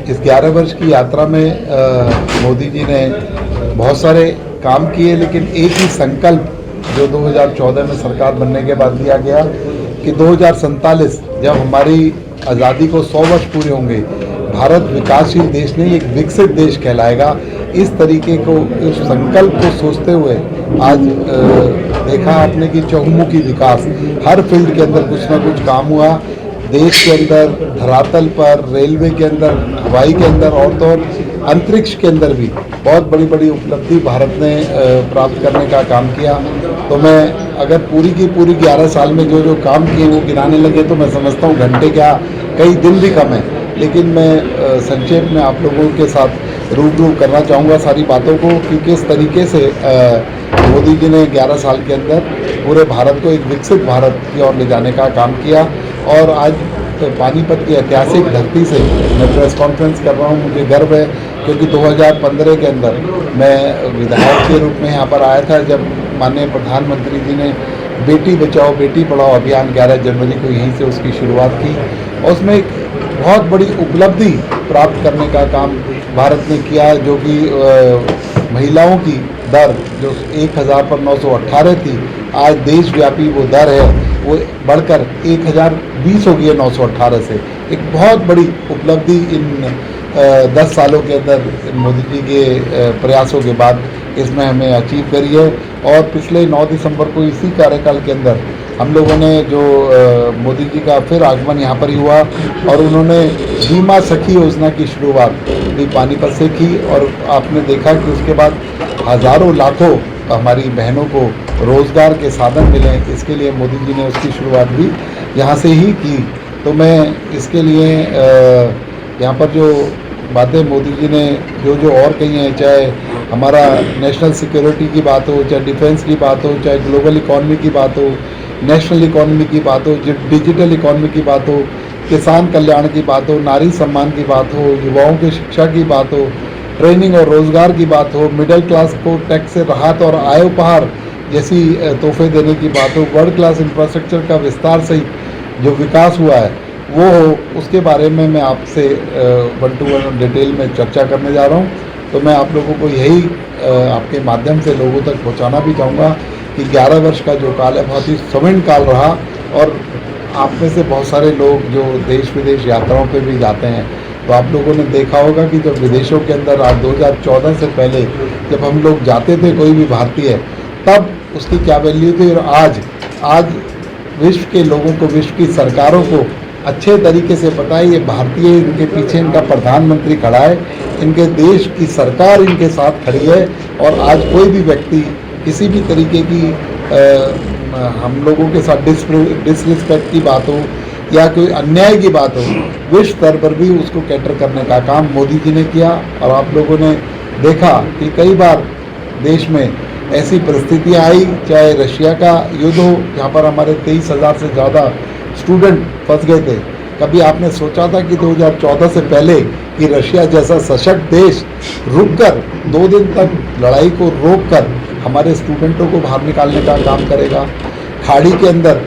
इस 11 वर्ष की यात्रा में मोदी जी ने बहुत सारे काम किए, लेकिन एक ही संकल्प जो 2014 में सरकार बनने के बाद दिया गया कि 2047 जब हमारी आज़ादी को 100 वर्ष पूरे होंगे, भारत विकासशील देश नहीं एक विकसित देश कहलाएगा। इस तरीके को, इस संकल्प को सोचते हुए आज देखा आपने कि चहुमुखी विकास, हर फील्ड के अंदर कुछ ना कुछ काम हुआ। देश के अंदर, धरातल पर, रेलवे के अंदर, हवाई के अंदर और तो और अंतरिक्ष के अंदर भी बहुत बड़ी बड़ी उपलब्धि भारत ने प्राप्त करने का काम किया। तो मैं अगर पूरी की पूरी 11 साल में जो जो काम किए वो गिनाने लगे तो मैं समझता हूँ घंटे क्या कई दिन भी कम है। लेकिन मैं संक्षेप में आप लोगों के साथ रूबरू करना चाहूँगा सारी बातों को कि किस तरीके से मोदी जी ने 11 साल के अंदर पूरे भारत को एक विकसित भारत की ओर ले जाने का काम किया। और आज पानीपत की ऐतिहासिक धरती से मैं प्रेस कॉन्फ्रेंस कर रहा हूँ, मुझे गर्व है क्योंकि 2015 के अंदर मैं विधायक के रूप में यहाँ पर आया था जब माननीय प्रधानमंत्री जी ने बेटी बचाओ बेटी पढ़ाओ अभियान 11 जनवरी को यहीं से उसकी शुरुआत की। और उसमें एक बहुत बड़ी उपलब्धि प्राप्त करने का काम भारत ने किया, जो कि महिलाओं की दर जो 1000 पर 918 थी, आज देशव्यापी वो दर है वो बढ़कर 1020 हो गई है 918 से। एक बहुत बड़ी उपलब्धि इन 10 सालों के अंदर मोदी जी के प्रयासों के बाद इसमें हमें अचीव करी है। और पिछले 9 दिसंबर को इसी कार्यकाल के अंदर हम लोगों ने जो मोदी जी का फिर आगमन यहाँ पर ही हुआ और उन्होंने बीमा सखी योजना की शुरुआत भी पानीपत से की। और आपने देखा कि उसके बाद हज़ारों लाखों हमारी बहनों को रोज़गार के साधन मिले, इसके लिए मोदी जी ने उसकी शुरुआत भी यहाँ से ही की। तो मैं इसके लिए यहाँ पर जो बातें मोदी जी ने जो और कही हैं, चाहे हमारा नेशनल सिक्योरिटी की बात हो, चाहे डिफेंस की बात हो, चाहे ग्लोबल इकॉनमी की बात हो, नेशनल इकॉनमी की बात हो, डिजिटल इकॉनमी की बात हो, किसान कल्याण की बात हो, नारी सम्मान की बात हो, युवाओं की शिक्षा की बात हो, ट्रेनिंग और रोज़गार की बात हो, मिडिल क्लास को टैक्स से राहत और आय उपहार जैसी तोहफे देने की बात हो, वर्ल्ड क्लास इंफ्रास्ट्रक्चर का विस्तार सहित जो विकास हुआ है वो हो, उसके बारे में मैं आपसे 1 to 1 डिटेल में चर्चा करने जा रहा हूँ। तो मैं आप लोगों को यही आपके माध्यम से लोगों तक पहुँचाना भी चाहूँगा कि 11 वर्ष का जो काल है बहुत ही स्वर्ण काल रहा। और आप में से बहुत सारे लोग जो देश विदेश यात्राओं पे भी जाते हैं, तो आप लोगों ने देखा होगा कि जब विदेशों के अंदर आज 2014 से पहले जब हम लोग जाते थे कोई भी भारतीय, तब उसकी क्या वैल्यू थी। और आज विश्व के लोगों को, विश्व की सरकारों को अच्छे तरीके से पता है ये भारतीय, इनके पीछे इनका प्रधानमंत्री खड़ा है, इनके देश की सरकार इनके साथ खड़ी है। और आज कोई भी व्यक्ति किसी भी तरीके की हम लोगों के साथ डिसरिस्पेक्ट की बात हो या कोई अन्याय की बात हो, विश्व स्तर पर भी उसको कैटर करने का काम मोदी जी ने किया। और आप लोगों ने देखा कि कई बार देश में ऐसी परिस्थितियाँ आई, चाहे रशिया का युद्ध हो जहाँ पर हमारे 23,000 से ज़्यादा स्टूडेंट फंस गए थे। कभी आपने सोचा था कि 2014 से पहले कि रशिया जैसा सशक्त देश रुककर 2 दिन तक लड़ाई को रोककर हमारे स्टूडेंटों को बाहर निकालने का काम करेगा। खाड़ी के अंदर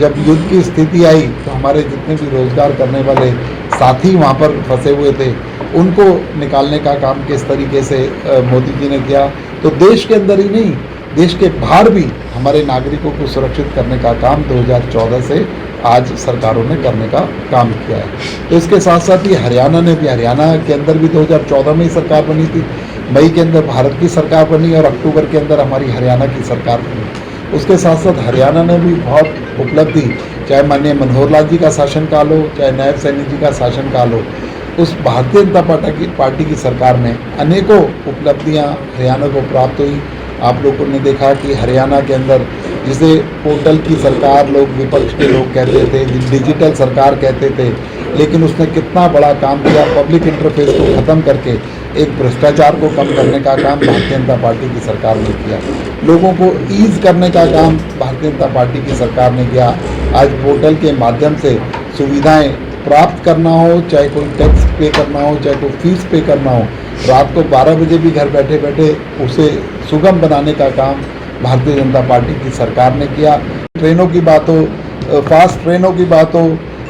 जब युद्ध की स्थिति आई तो हमारे जितने भी रोज़गार करने वाले साथी वहाँ पर फंसे हुए थे उनको निकालने का काम किस तरीके से मोदी जी ने किया। तो देश के अंदर ही नहीं, देश के बाहर भी हमारे नागरिकों को सुरक्षित करने का काम 2014 से आज सरकारों ने करने का काम किया है। तो इसके साथ साथ ही हरियाणा के अंदर भी 2014 में ही सरकार बनी थी, मई के अंदर भारत की सरकार बनी और अक्टूबर के अंदर हमारी हरियाणा की सरकार बनी। उसके साथ साथ हरियाणा ने भी बहुत उपलब्धि, चाहे माननीय मनोहर लाल जी का शासनकाल हो, चाहे नायब सैनी जी का शासनकाल हो, उस भारतीय जनता पार्टी की सरकार में अनेकों उपलब्धियां हरियाणा को प्राप्त हुई। आप लोगों ने देखा कि हरियाणा के अंदर जिसे पोर्टल की सरकार लोग, विपक्ष के लोग कहते थे, डिजिटल सरकार कहते थे, लेकिन उसने कितना बड़ा काम किया। पब्लिक इंटरफेस को ख़त्म करके एक भ्रष्टाचार को कम करने का काम भारतीय जनता पार्टी की सरकार ने किया। लोगों को ईज़ करने का काम भारतीय जनता पार्टी की सरकार ने किया। आज पोर्टल के माध्यम से सुविधाएं प्राप्त करना हो, चाहे कोई टैक्स पे करना हो, चाहे कोई फीस पे करना हो, रात को 12 बजे भी घर बैठे बैठे उसे सुगम बनाने का काम भारतीय जनता पार्टी की सरकार ने किया। ट्रेनों की बात हो, फास्ट ट्रेनों की बात हो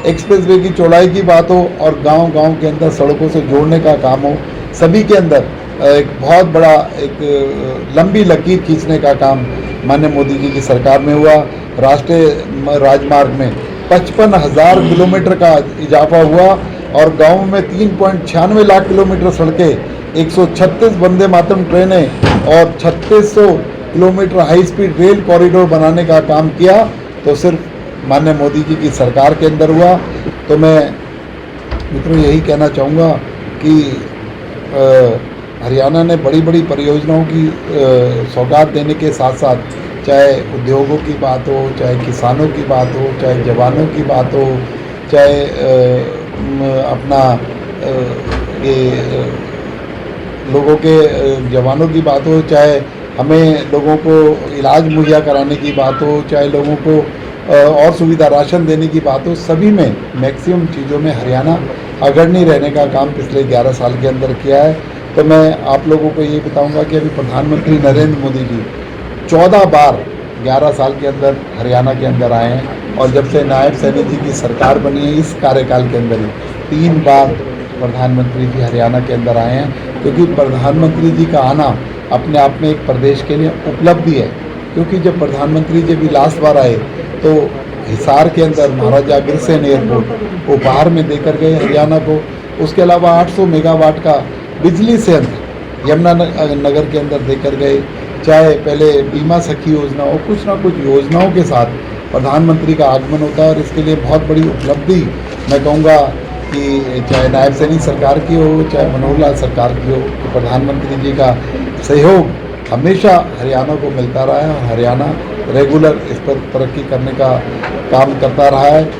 एक्सप्रेसवे की चौड़ाई की बात हो और गांव-गांव के अंदर सड़कों से जोड़ने का काम हो, सभी के अंदर एक बहुत बड़ा एक लंबी लकीर खींचने का काम माननीय मोदी जी की सरकार में हुआ। राष्ट्रीय राजमार्ग में 55,000 किलोमीटर का इजाफा हुआ और गाँव में 3.96 लाख किलोमीटर सड़कें, 136 वंदे मातरम ट्रेनें और 3600 kilometre high speed rail corridor बनाने का काम किया, तो सिर्फ माननीय मोदी जी की सरकार के अंदर हुआ। तो मैं मित्रों यही कहना चाहूँगा कि हरियाणा ने बड़ी बड़ी परियोजनाओं की सौगात देने के साथ साथ, चाहे उद्योगों की बात हो, चाहे किसानों की बात हो, चाहे जवानों की बात हो, चाहे अपना ये लोगों के जवानों की बात हो, चाहे हमें लोगों को इलाज मुहैया कराने की बात हो, चाहे लोगों को और सुविधा राशन देने की बात हो, सभी में मैक्सिमम चीज़ों में हरियाणा अग्रणी रहने का काम पिछले 11 साल के अंदर किया है। तो मैं आप लोगों को ये बताऊंगा कि अभी प्रधानमंत्री नरेंद्र मोदी जी 14 बार 11 साल के अंदर हरियाणा के अंदर आए हैं और जब से नायब सैनी जी की सरकार बनी है इस कार्यकाल के अंदर ही 3 बार प्रधानमंत्री जी हरियाणा के अंदर आए हैं, क्योंकि प्रधानमंत्री जी का आना अपने आप में एक प्रदेश के लिए उपलब्धि है। क्योंकि जब प्रधानमंत्री जी भी लास्ट बार आए तो हिसार के अंदर महाराजा अग्रसेन एयरपोर्ट उपहार में देकर गए हरियाणा को। उसके अलावा 800 मेगावाट का बिजली संयंत्र यमुनानगर के अंदर देकर गए। चाहे पहले बीमा सखी योजना हो, कुछ ना कुछ योजनाओं के साथ प्रधानमंत्री का आगमन होता है और इसके लिए बहुत बड़ी उपलब्धि मैं कहूँगा कि चाहे नायब सैनी सरकार की हो, चाहे मनोहर लाल सरकार की हो, तो प्रधानमंत्री जी का सहयोग हमेशा हरियाणा को मिलता रहा है और हरियाणा रेगुलर इस पर तरक्की करने का काम करता रहा है।